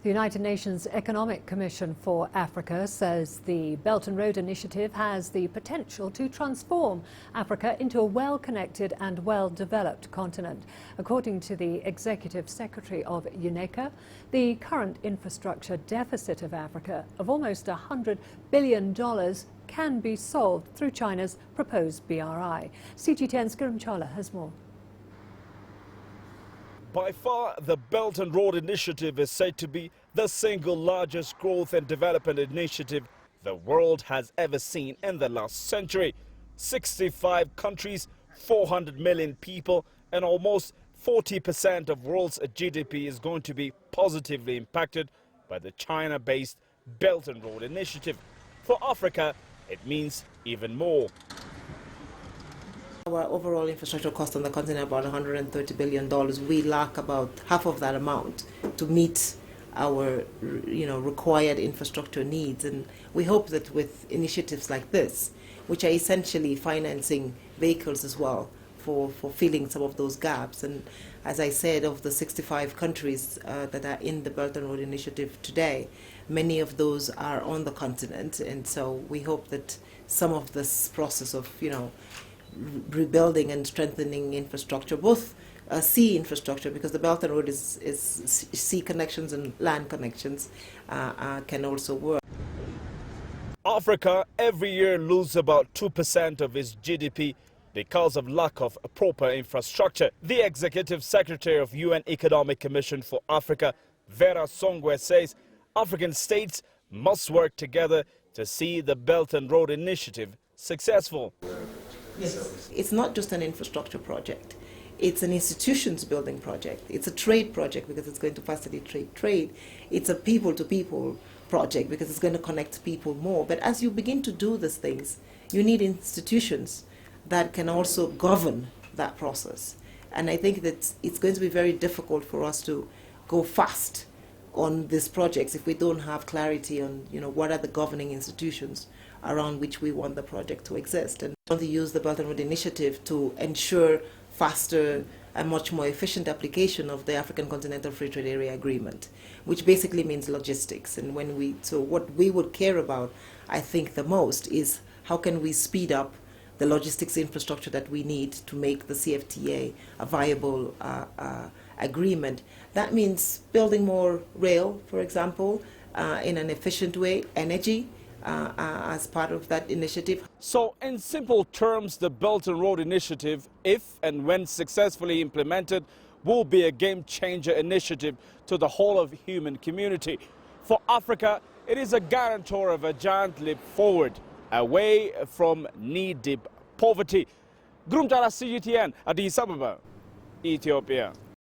The United Nations Economic Commission for Africa says the Belt and Road Initiative has the potential to transform Africa into a well-connected and well-developed continent. According to the Executive Secretary of UNECA, the current infrastructure deficit of Africa of almost $100 billion can be solved through China's proposed BRI. CGTN's Girum Chala has more. By far, the Belt and Road Initiative is said to be the single largest growth and development initiative the world has ever seen in the last century. 65 countries, 400 million people, and almost 40% of world's GDP is going to be positively impacted by the China-based Belt and Road Initiative. For Africa, it means even more. Our overall infrastructure cost on the continent about $130 billion. We lack about half of that amount to meet our required infrastructure needs. And we hope that with initiatives like this, which are essentially financing vehicles as well for filling some of those gaps. And as I said, of the 65 countries that are in the Belt and Road Initiative today, many of those are on the continent. And so we hope that some of this process of, rebuilding and strengthening infrastructure, both sea infrastructure, because the Belt and Road is sea connections and land connections, can also work. Africa every year loses about 2% of its GDP because of lack of proper infrastructure. The Executive Secretary of UN Economic Commission for Africa, Vera Songwe, says African states must work together to see the Belt and Road Initiative successful. Yes. It's not just an infrastructure project. It's an institutions building project. It's a trade project because it's going to facilitate trade. It's a people-to-people project because it's going to connect people more. But as you begin to do these things, you need institutions that can also govern that process. And I think that it's going to be very difficult for us to go fast on these projects if we don't have clarity on what are the governing institutions around which we want the project to exist. And we want to use the Belt and Road Initiative to ensure faster and much more efficient application of the African Continental Free Trade Area Agreement, which basically means logistics. And so what we would care about, I think, the most is how can we speed up the logistics infrastructure that we need to make the CFTA a viable agreement. That means building more rail, for example, in an efficient way, energy, as part of that initiative. So in simple terms, the Belt and Road Initiative, if and when successfully implemented, will be a game-changer initiative to the whole of human community. For Africa, it is a guarantor of a giant leap forward, away from knee-deep poverty. Girum, Chala, CGTN, Addis Ababa, Ethiopia.